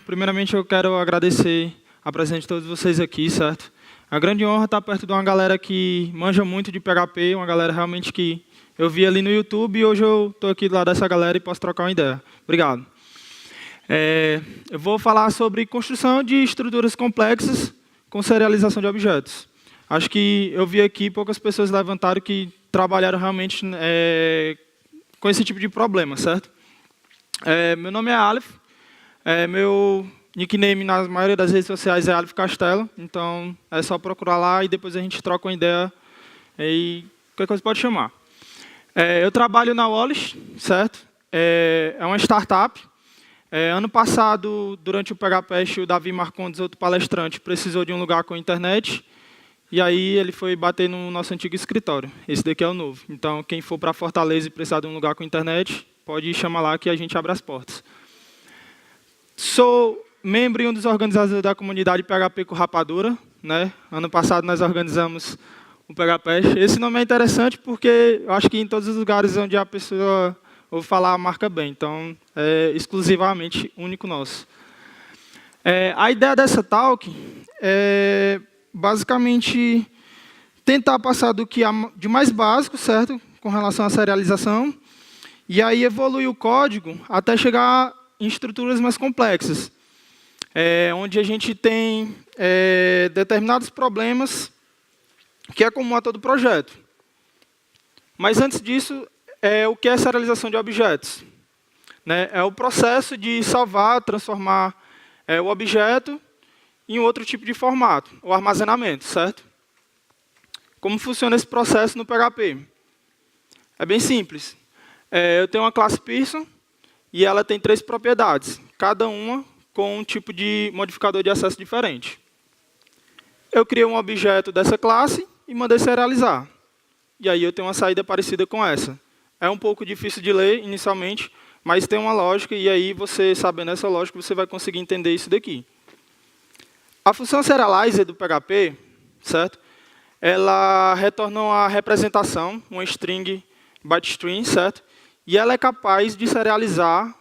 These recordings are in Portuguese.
Primeiramente, eu quero agradecer a presença de todos vocês aqui, certo? É uma grande honra estar perto de uma galera que manja muito de PHP, uma galera realmente que eu vi ali no YouTube e hoje eu estou aqui do lado dessa galera e posso trocar uma ideia. Obrigado. Eu vou falar sobre construção de estruturas complexas com serialização de objetos. Acho que eu vi aqui poucas pessoas levantaram que trabalharam realmente com esse tipo de problema, certo? Meu nome é Aleph, meu nickname na maioria das redes sociais é Aleph Castelo, então é só procurar lá e depois a gente troca uma ideia e qualquer coisa pode chamar. Eu trabalho na Wallis, certo? É uma startup. Ano passado, durante o PHPest, o Davi Marcondes, outro palestrante, precisou de um lugar com internet. E aí ele foi bater no nosso antigo escritório. Esse daqui é o novo. Então, quem for para Fortaleza e precisar de um lugar com internet, pode chamar lá que a gente abre as portas. Sou membro e um dos organizadores da comunidade PHP com Rapadura, né? Ano passado nós organizamos o PHPest. Esse nome é interessante porque eu acho que em todos os lugares onde a pessoa ouve falar a marca bem. Então, é exclusivamente único nosso. A ideia dessa talk é basicamente tentar passar do que há de mais básico, certo? Com relação à serialização. E aí evoluir o código até chegar em estruturas mais complexas. Onde a gente tem determinados problemas que é comum a todo projeto. Mas antes disso, o que é serialização de objetos? É o processo de salvar, transformar o objeto em outro tipo de formato, o armazenamento, certo? Como funciona esse processo no PHP? É bem simples. Eu tenho uma classe Person e ela tem 3 propriedades, cada uma com um tipo de modificador de acesso diferente. Eu criei um objeto dessa classe e mandei serializar. E aí eu tenho uma saída parecida com essa. É um pouco difícil de ler inicialmente, mas tem uma lógica e aí você, sabendo essa lógica, você vai conseguir entender isso daqui. A função serializer do PHP, certo? Ela retorna uma representação, uma string byte string, certo? E ela é capaz de serializar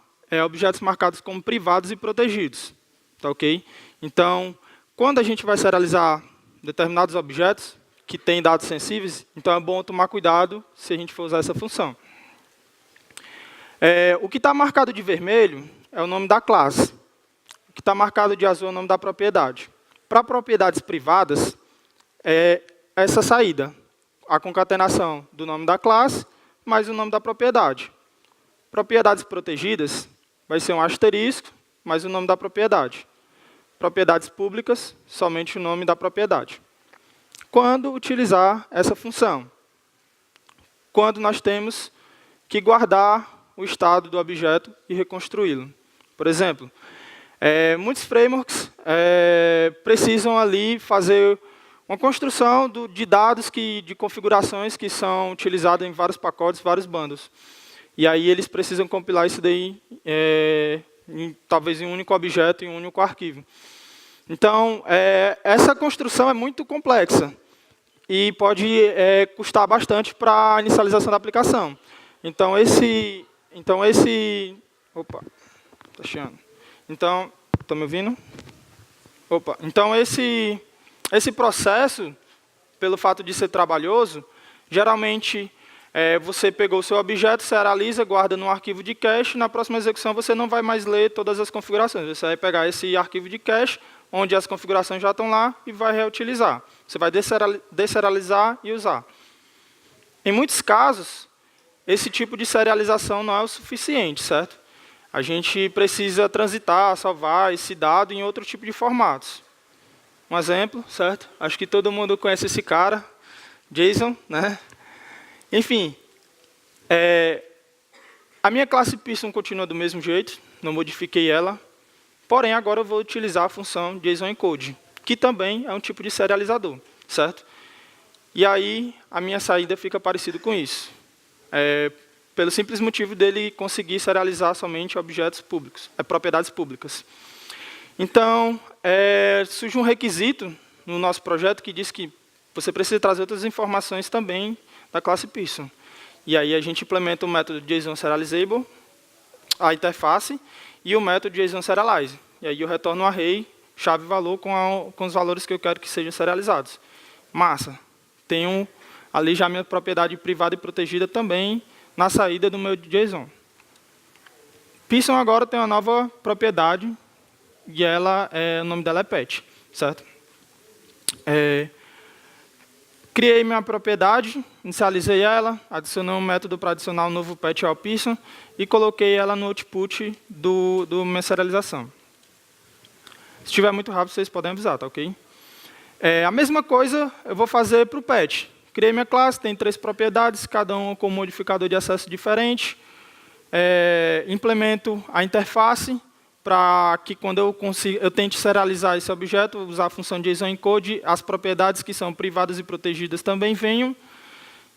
objetos marcados como privados e protegidos, tá ok? Então, quando a gente vai serializar determinados objetos que têm dados sensíveis, então é bom tomar cuidado se a gente for usar essa função. O que está marcado de vermelho é o nome da classe. O que está marcado de azul é o nome da propriedade. Para propriedades privadas, é essa saída, a concatenação do nome da classe mais o nome da propriedade. Propriedades protegidas vai ser um asterisco mais o nome da propriedade. Propriedades públicas, somente o nome da propriedade. Quando utilizar essa função? Quando nós temos que guardar o estado do objeto e reconstruí-lo. Por exemplo, muitos frameworks precisam ali fazer uma construção de dados de configurações que são utilizadas em vários pacotes, vários bundles. E aí eles precisam compilar isso daí, talvez em um único objeto, em um único arquivo. Então, essa construção é muito complexa e pode custar bastante para a inicialização da aplicação. Então, opa, tá chiando. Então, estão me ouvindo? Opa. Então, esse processo, pelo fato de ser trabalhoso, geralmente você pegou o seu objeto, serializa, guarda num arquivo de cache, na próxima execução você não vai mais ler todas as configurações. Você vai pegar esse arquivo de cache, onde as configurações já estão lá, e vai reutilizar. Você vai deserializar e usar. Em muitos casos, esse tipo de serialização não é o suficiente, certo? A gente precisa transitar, salvar esse dado em outro tipo de formatos. Um exemplo, certo? Acho que todo mundo conhece esse cara, JSON, né? Enfim, a minha classe Python continua do mesmo jeito, não modifiquei ela, porém agora eu vou utilizar a função JSON Encode, que também é um tipo de serializador, certo? E aí a minha saída fica parecida com isso. Pelo simples motivo dele conseguir serializar somente objetos públicos, propriedades públicas. Então, surge um requisito no nosso projeto que diz que você precisa trazer outras informações também da classe Python. E aí a gente implementa o método JSON Serializable, a interface, e o método JSON Serialize. e aí eu retorno um array, chave valor, com os valores que eu quero que sejam serializados. Massa. Tenho ali já minha propriedade privada e protegida também na saída do meu JSON. Python agora tem uma nova propriedade, e o nome dela é pet, certo? Criei minha propriedade, inicializei ela, adicionei um método para adicionar um novo pet ao Python e coloquei ela no output do minha serialização. Se estiver muito rápido, vocês podem avisar, tá ok? A mesma coisa eu vou fazer para o pet. Criei minha classe, tem 3 propriedades, cada uma com um modificador de acesso diferente. Implemento a interface para que quando eu tente serializar esse objeto, usar a função JSON encode, as propriedades que são privadas e protegidas também venham.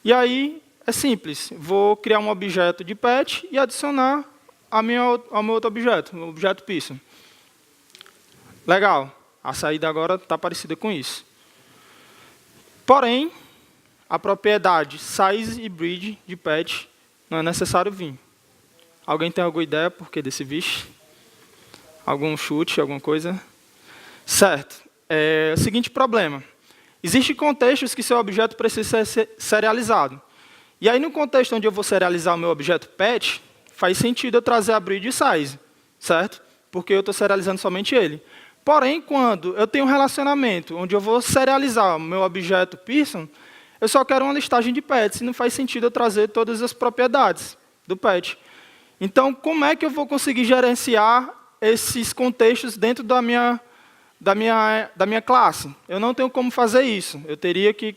E aí é simples, vou criar um objeto de pet e adicionar ao meu outro objeto, o objeto Python. Legal, a saída agora está parecida com isso. Porém, a propriedade size e breed de pet não é necessário vir. Alguém tem alguma ideia por que desse bicho? Algum chute, alguma coisa? Certo. O seguinte problema. Existem contextos que seu objeto precisa ser serializado. E aí, no contexto onde eu vou serializar o meu objeto pet, faz sentido eu trazer a breed e size, certo? Porque eu estou serializando somente ele. Porém, quando eu tenho um relacionamento onde eu vou serializar o meu objeto Python, eu só quero uma listagem de pets, e não faz sentido eu trazer todas as propriedades do pet. Então, como é que eu vou conseguir gerenciar esses contextos dentro da minha classe? Eu não tenho como fazer isso. Eu teria que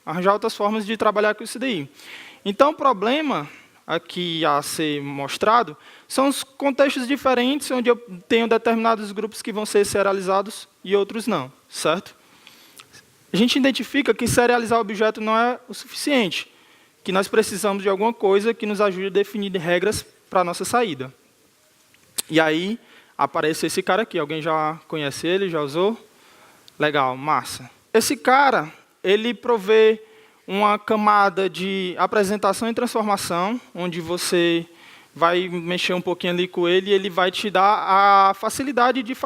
arranjar outras formas de trabalhar com isso daí. Então, o problema aqui a ser mostrado são os contextos diferentes, onde eu tenho determinados grupos que vão ser serializados e outros não, certo? A gente identifica que serializar o objeto não é o suficiente, que nós precisamos de alguma coisa que nos ajude a definir regras para a nossa saída. E aí, aparece esse cara aqui. Alguém já conhece ele? Já usou? Legal, massa. Esse cara, ele provê uma camada de apresentação e transformação, onde você vai mexer um pouquinho ali com ele e ele vai te dar a facilidade de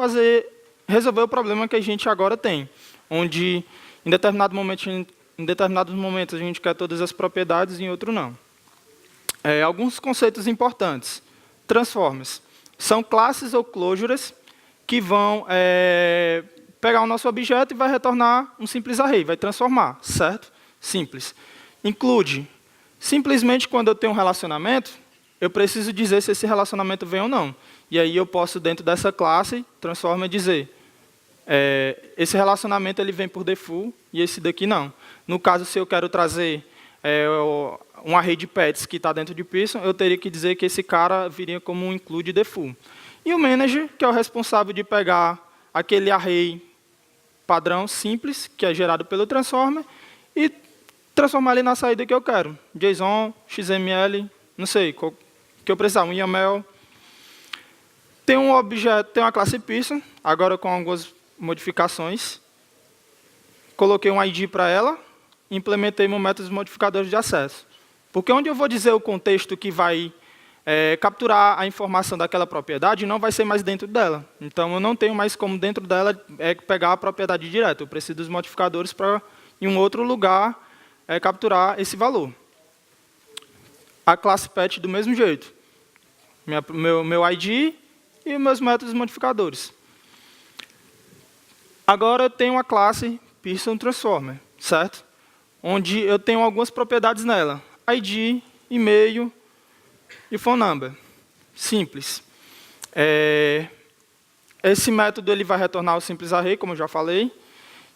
resolver o problema que a gente agora tem, onde em determinados momentos a gente quer todas as propriedades e em outro não. Alguns conceitos importantes. Transformers. São classes ou closures que vão pegar o nosso objeto e vai retornar um simples array, vai transformar, certo? Simples. Include. Simplesmente, quando eu tenho um relacionamento, eu preciso dizer se esse relacionamento vem ou não. E aí eu posso, dentro dessa classe, transforma dizer, esse relacionamento ele vem por default e esse daqui não. No caso, se eu quero trazer um array de pets que está dentro de Python, eu teria que dizer que esse cara viria como um include default. E o manager, que é o responsável de pegar aquele array padrão simples, que é gerado pelo transformer, e transformar ele na saída que eu quero. JSON, XML, não sei, o que eu precisar, um YAML. Tem um objeto, tem uma classe Python, agora com algumas modificações. Coloquei um ID para ela, implementei meu método de modificadores de acesso. Porque onde eu vou dizer o contexto que vai capturar a informação daquela propriedade, não vai ser mais dentro dela. Então, eu não tenho mais como dentro dela pegar a propriedade direto. Eu preciso dos modificadores para, em um outro lugar, capturar esse valor. A classe pet do mesmo jeito. Meu ID e meus métodos modificadores. Agora, eu tenho uma classe Python Transformer, certo? Onde eu tenho algumas propriedades nela. ID, e-mail e phone number. Simples. Esse método ele vai retornar o simples array, como eu já falei.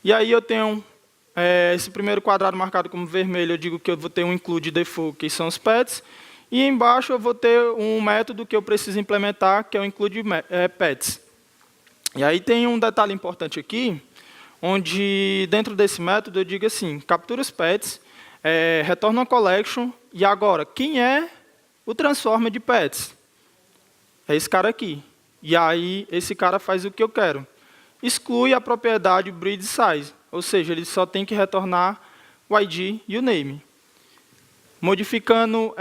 E aí eu tenho esse primeiro quadrado marcado como vermelho, eu digo que eu vou ter um include default, que são os pets. E embaixo eu vou ter um método que eu preciso implementar, que é o include pets. E aí tem um detalhe importante aqui, onde dentro desse método eu digo assim, captura os pets, retorna uma collection, e agora, quem é o transformer de pets? É esse cara aqui. E aí, esse cara faz o que eu quero. Exclui a propriedade breed size, ou seja, ele só tem que retornar o ID e o name. Modificando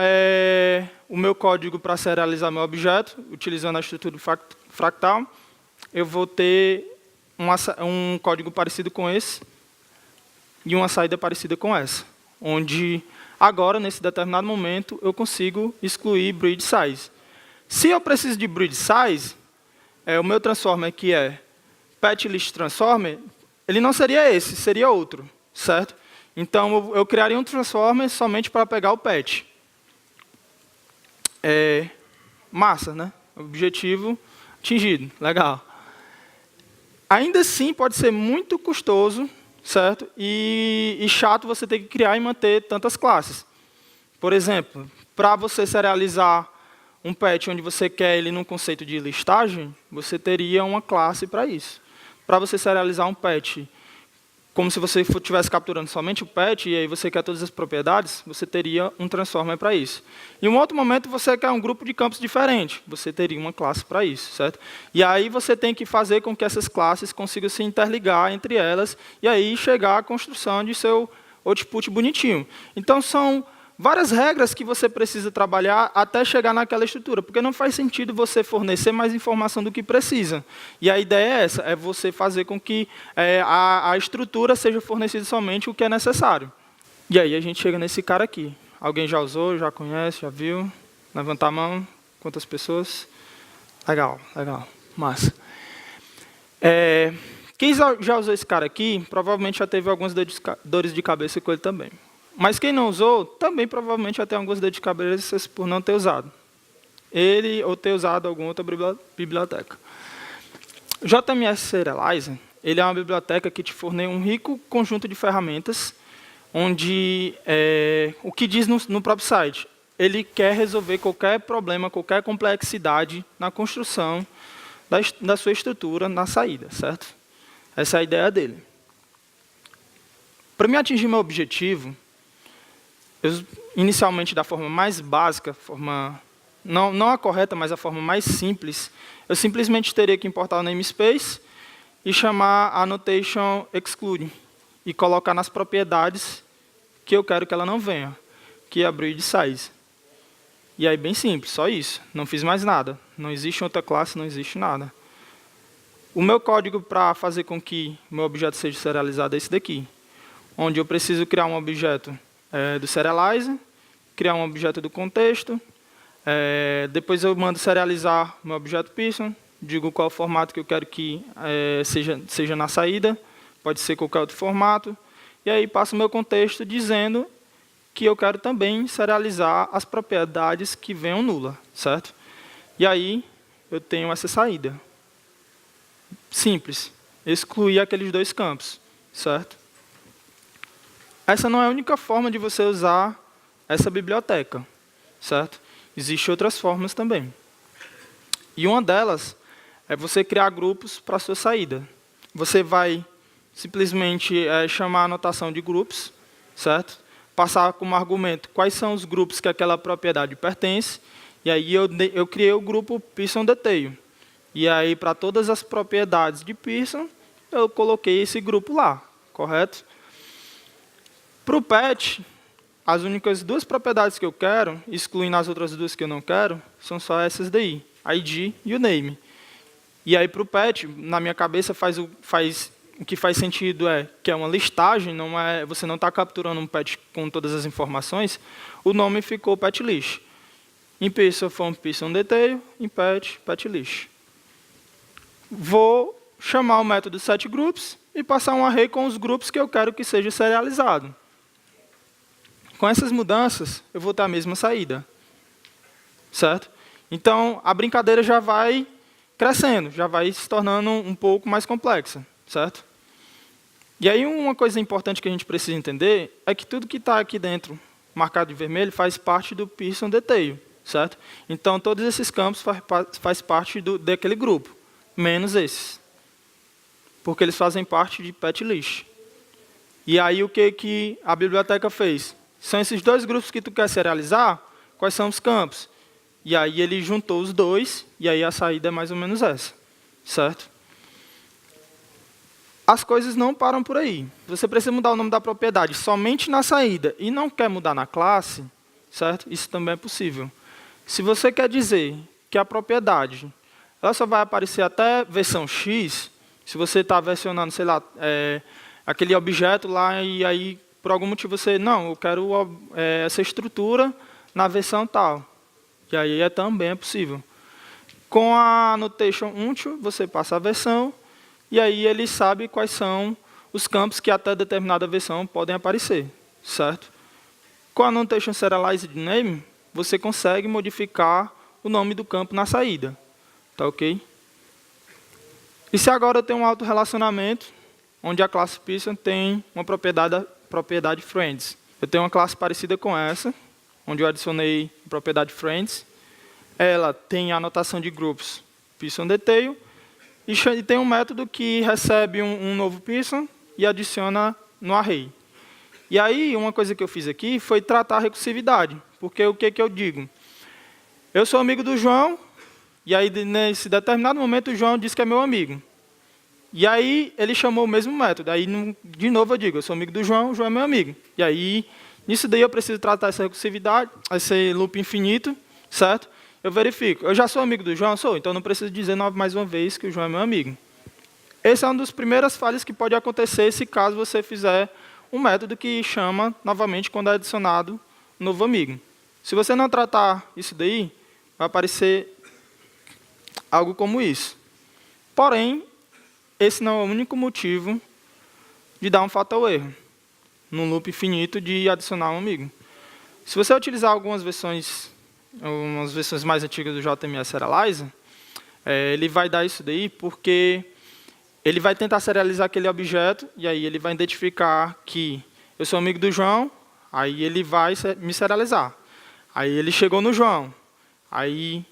o meu código para serializar meu objeto, utilizando a estrutura fractal, eu vou ter um código parecido com esse e uma saída parecida com essa, onde agora, nesse determinado momento, eu consigo excluir breed size. Se eu preciso de breed size, o meu transformer, que é PetList Transformer, ele não seria esse, seria outro, certo? Então, eu criaria um transformer somente para pegar o pet. Massa, né? Objetivo atingido, legal. Ainda assim, pode ser muito custoso, certo? E chato você ter que criar e manter tantas classes. Por exemplo, para você serializar um pet onde você quer ele num conceito de listagem, você teria uma classe para isso. Para você serializar um pet como se você estivesse capturando somente o pet, e aí você quer todas as propriedades, você teria um transformer para isso. Em um outro momento, você quer um grupo de campos diferente, você teria uma classe para isso, certo? E aí você tem que fazer com que essas classes consigam se interligar entre elas, e aí chegar à construção de seu output bonitinho. Então, são várias regras que você precisa trabalhar até chegar naquela estrutura, porque não faz sentido você fornecer mais informação do que precisa. E a ideia é essa, é você fazer com que a estrutura seja fornecida somente o que é necessário. E aí a gente chega nesse cara aqui. Alguém já usou, já conhece, já viu? Levanta a mão. Quantas pessoas? Legal, legal, massa. Quem já usou esse cara aqui, provavelmente já teve algumas dores de cabeça com ele também. Mas quem não usou, também provavelmente já tem algumas dores de cabeça por não ter usado. Ele ou ter usado alguma outra biblioteca. JMS Serializer, ele é uma biblioteca que te fornece um rico conjunto de ferramentas, onde, o que diz no próprio site, ele quer resolver qualquer problema, qualquer complexidade na construção da sua estrutura na saída, certo? Essa é a ideia dele. Para me atingir meu objetivo, inicialmente da forma mais básica, não a correta, mas a forma mais simples, eu simplesmente teria que importar o namespace e chamar a annotation exclude e colocar nas propriedades que eu quero que ela não venha, que é a breed size. E aí, bem simples, só isso. Não fiz mais nada. Não existe outra classe, não existe nada. O meu código para fazer com que meu objeto seja serializado é esse daqui, onde eu preciso criar um objeto do serializer, criar um objeto do contexto, depois eu mando serializar meu objeto Python, digo qual formato que eu quero que seja na saída, pode ser qualquer outro formato, e aí passo o meu contexto dizendo que eu quero também serializar as propriedades que venham nula, certo? E aí eu tenho essa saída. Simples, excluir aqueles dois campos, certo? Essa não é a única forma de você usar essa biblioteca, certo? Existem outras formas também. E uma delas é você criar grupos para a sua saída. Você vai simplesmente chamar a anotação de grupos, certo? Passar como argumento quais são os grupos que aquela propriedade pertence, e aí eu criei o grupo Python Detail. E aí, para todas as propriedades de Python, eu coloquei esse grupo lá, correto? Para o pet, as únicas duas propriedades que eu quero, excluindo as outras duas que eu não quero, são só essas daí, ID e o name. E aí, para o pet, na minha cabeça, o que faz sentido que é uma listagem, você não está capturando um pet com todas as informações, o nome ficou PetList. Em Python foi um Python Detail, em pet, PetList. Vou chamar o método setGroups e passar um array com os grupos que eu quero que seja serializado. Com essas mudanças, eu vou ter a mesma saída, certo? Então, a brincadeira já vai crescendo, já vai se tornando um pouco mais complexa, certo? E aí, uma coisa importante que a gente precisa entender é que tudo que está aqui dentro, marcado de vermelho, faz parte do Python Detail, certo? Então, todos esses campos faz parte daquele grupo, menos esses, porque eles fazem parte de PetList. E aí, o que a biblioteca fez? São esses dois grupos que tu quer serializar, quais são os campos? E aí ele juntou os dois, e aí a saída é mais ou menos essa, certo? As coisas não param por aí. Você precisa mudar o nome da propriedade somente na saída e não quer mudar na classe, certo? Isso também é possível. Se você quer dizer que a propriedade ela só vai aparecer até versão X, se você está versionando, sei lá, aquele objeto lá e aí, por algum motivo, você, não, eu quero essa estrutura na versão tal. E aí também é possível. Com a annotation until, você passa a versão, e aí ele sabe quais são os campos que até determinada versão podem aparecer, certo? Com a annotation serialized name, você consegue modificar o nome do campo na saída, tá ok? E se agora eu tenho um autorrelacionamento, onde a classe Person tem uma propriedade friends. Eu tenho uma classe parecida com essa, onde eu adicionei a propriedade friends. Ela tem a anotação de grupos PersonDetail, e tem um método que recebe um novo person e adiciona no array. E aí, uma coisa que eu fiz aqui foi tratar a recursividade. Porque o que eu digo? Eu sou amigo do João, e aí, nesse determinado momento, o João disse que é meu amigo. E aí, ele chamou o mesmo método. Aí, de novo, eu digo, eu sou amigo do João, o João é meu amigo. E aí, nisso daí, eu preciso tratar essa recursividade, esse loop infinito, certo? Eu verifico, eu já sou amigo do João? Sou, então não preciso dizer mais uma vez que o João é meu amigo. Esse é uma das primeiras falhas que pode acontecer se caso você fizer um método que chama novamente quando é adicionado um novo amigo. Se você não tratar isso daí, vai aparecer algo como isso. Porém, esse não é o único motivo de dar um fatal erro num loop infinito de adicionar um amigo. Se você utilizar algumas versões mais antigas do JMS Serializer, ele vai dar isso daí porque ele vai tentar serializar aquele objeto e aí ele vai identificar que eu sou amigo do João, aí ele vai me serializar. Aí ele chegou no João, aí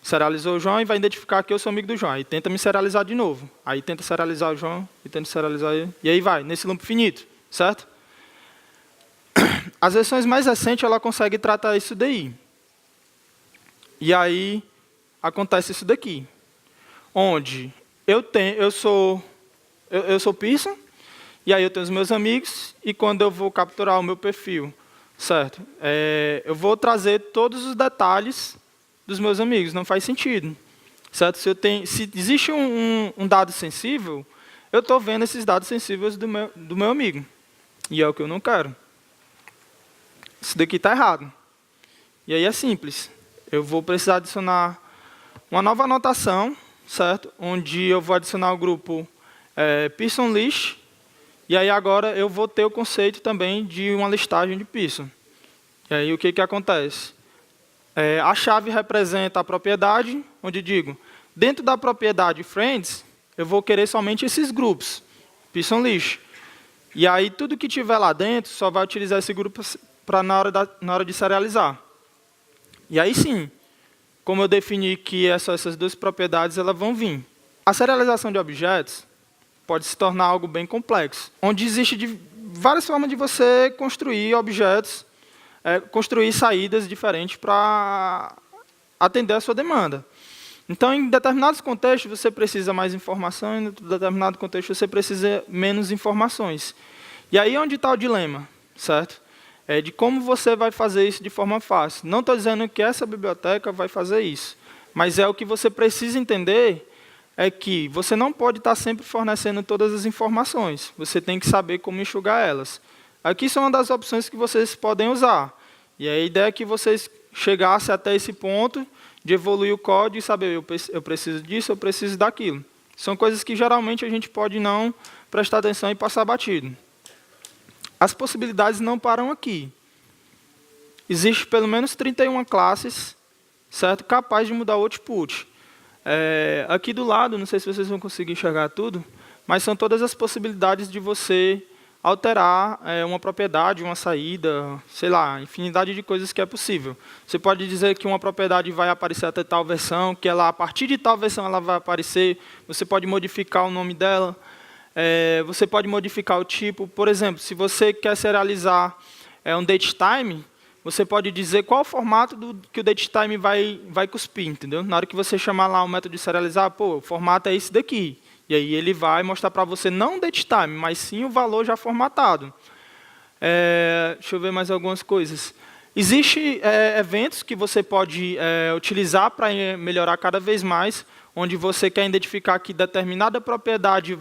serializou o João e vai identificar que eu sou amigo do João. Aí tenta me serializar de novo. Aí tenta serializar o João e tenta serializar ele. E aí vai, nesse loop infinito, certo? As versões mais recentes, ela consegue tratar isso daí. E aí, acontece isso daqui. Onde eu sou Person, e aí eu tenho os meus amigos, e quando eu vou capturar o meu perfil, certo? Eu vou trazer todos os detalhes dos meus amigos, não faz sentido. Certo? Se existe um dado sensível, eu estou vendo esses dados sensíveis do meu amigo. E é o que eu não quero. Isso daqui está errado. E aí é simples. Eu vou precisar adicionar uma nova anotação, certo? Onde eu vou adicionar o grupo Person List. E aí agora eu vou ter o conceito também de uma listagem de Person. E aí o que acontece? A chave representa a propriedade, onde digo, dentro da propriedade Friends, eu vou querer somente esses grupos, Person List. E aí tudo que tiver lá dentro só vai utilizar esse grupo na hora de serializar. E aí sim, como eu defini que essas duas propriedades elas vão vir. A serialização de objetos pode se tornar algo bem complexo, onde existe várias formas de você construir objetos, construir saídas diferentes para atender a sua demanda. Então, em determinados contextos, você precisa mais informação, em determinado contexto, você precisa menos informações. E aí é onde está o dilema, certo? De como você vai fazer isso de forma fácil. Não estou dizendo que essa biblioteca vai fazer isso, mas o que você precisa entender é que você não pode estar sempre fornecendo todas as informações. Você tem que saber como enxugar elas. Aqui são uma das opções que vocês podem usar. E a ideia é que vocês chegassem até esse ponto de evoluir o código e saber, eu preciso disso, eu preciso daquilo. São coisas que geralmente a gente pode não prestar atenção e passar batido. As possibilidades não param aqui. Existem pelo menos 31 classes, certo, capazes de mudar o output. Aqui do lado, não sei se vocês vão conseguir enxergar tudo, mas são todas as possibilidades de você alterar uma propriedade, uma saída, sei lá, infinidade de coisas que é possível. Você pode dizer que uma propriedade vai aparecer até tal versão, que ela, a partir de tal versão ela vai aparecer, você pode modificar o nome dela, você pode modificar o tipo. Por exemplo, se você quer serializar um datetime, você pode dizer qual o formato que o datetime vai cuspir, entendeu? Na hora que você chamar lá o método de serializar, o formato é esse daqui. E aí ele vai mostrar para você não o datetime, mas sim o valor já formatado. Deixa eu ver mais algumas coisas. Existem eventos que você pode utilizar para melhorar cada vez mais onde você quer identificar que determinada propriedade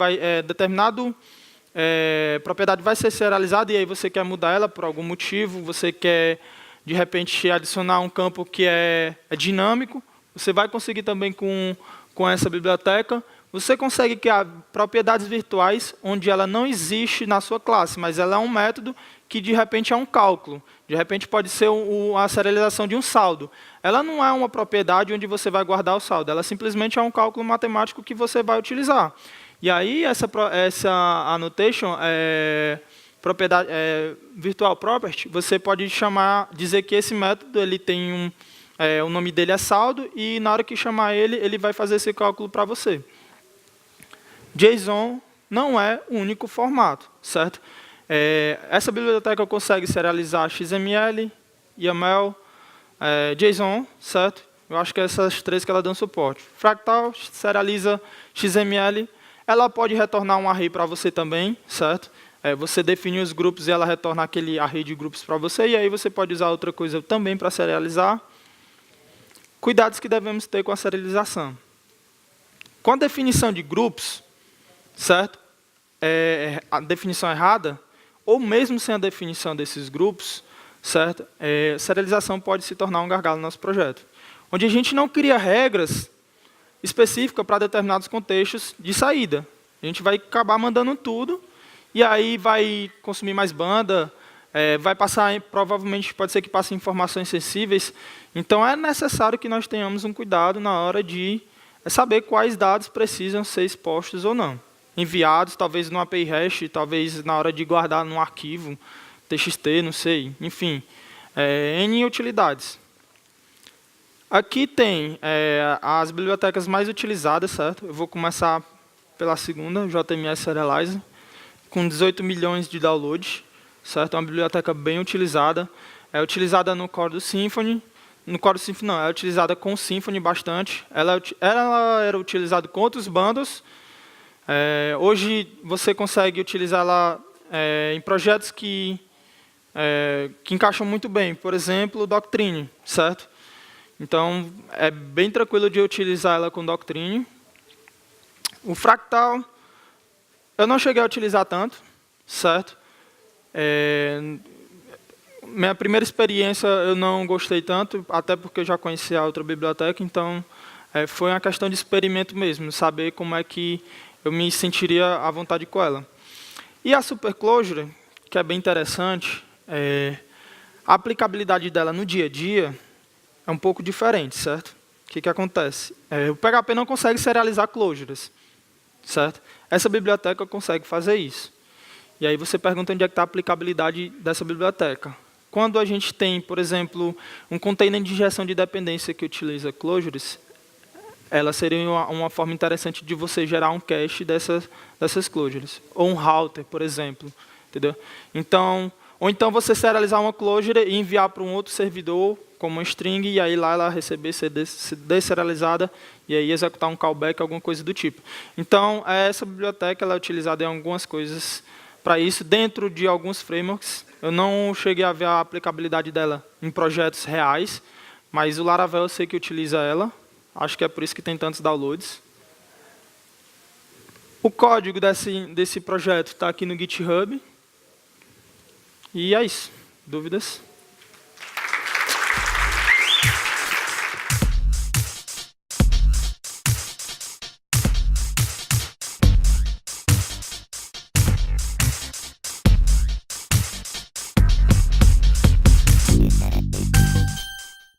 propriedade vai ser serializada e aí você quer mudar ela por algum motivo, você quer, de repente, adicionar um campo que é dinâmico, você vai conseguir também com essa biblioteca. Você consegue criar propriedades virtuais onde ela não existe na sua classe, mas ela é um método que, de repente, é um cálculo. De repente, pode ser a serialização de um saldo. Ela não é uma propriedade onde você vai guardar o saldo, ela simplesmente é um cálculo matemático que você vai utilizar. E aí, essa annotation, virtual property, você pode dizer que esse método ele tem o nome dele é saldo, e na hora que chamar ele vai fazer esse cálculo para você. JSON não é o único formato, certo? Essa biblioteca consegue serializar XML, YAML, JSON, certo? Eu acho que é essas três que ela dá suporte. Fractal serializa XML, ela pode retornar um array para você também, certo? Você define os grupos e ela retorna aquele array de grupos para você, e aí você pode usar outra coisa também para serializar. Cuidados que devemos ter com a serialização. Com a definição de grupos, certo? A definição errada, ou mesmo sem a definição desses grupos, certo? Serialização pode se tornar um gargalo no nosso projeto. Onde a gente não cria regras específicas para determinados contextos de saída. A gente vai acabar mandando tudo, e aí vai consumir mais banda, vai passar, provavelmente pode ser que passe informações sensíveis. Então é necessário que nós tenhamos um cuidado na hora de saber quais dados precisam ser expostos ou não. Enviados, talvez no API hash, talvez na hora de guardar num arquivo, TXT, não sei, enfim, N utilidades. Aqui tem as bibliotecas mais utilizadas, certo? Eu vou começar pela segunda, JMS Serializer, com 18 milhões de downloads, certo? É uma biblioteca bem utilizada, é utilizada no Core do Symfony. No Core do Symfony não, é utilizada com o Symfony bastante. Ela era utilizada com outros bundles. Hoje você consegue utilizá-la em projetos que encaixam muito bem. Por exemplo, Doctrine, certo? Então, é bem tranquilo de utilizar ela com Doctrine. O Fractal, eu não cheguei a utilizar tanto, certo? Minha primeira experiência eu não gostei tanto, até porque eu já conhecia a outra biblioteca, então foi uma questão de experimento mesmo, saber como é que eu me sentiria à vontade com ela. E a Superclosure, que é bem interessante, a aplicabilidade dela no dia a dia é um pouco diferente, certo? O que acontece? O PHP não consegue serializar closures, certo? Essa biblioteca consegue fazer isso. E aí você pergunta onde é que está a aplicabilidade dessa biblioteca. Quando a gente tem, por exemplo, um container de injeção de dependência que utiliza closures, ela seria uma forma interessante de você gerar um cache dessas closures. Ou um router, por exemplo. Entendeu? Ou então você serializar uma closure e enviar para um outro servidor como uma string, e aí lá ela receber ser deserializada, e aí executar um callback, alguma coisa do tipo. Então, essa biblioteca ela é utilizada em algumas coisas para isso, dentro de alguns frameworks. Eu não cheguei a ver a aplicabilidade dela em projetos reais, mas o Laravel eu sei que utiliza ela. Acho que é por isso que tem tantos downloads. O código desse projeto está aqui no GitHub. E é isso. Dúvidas?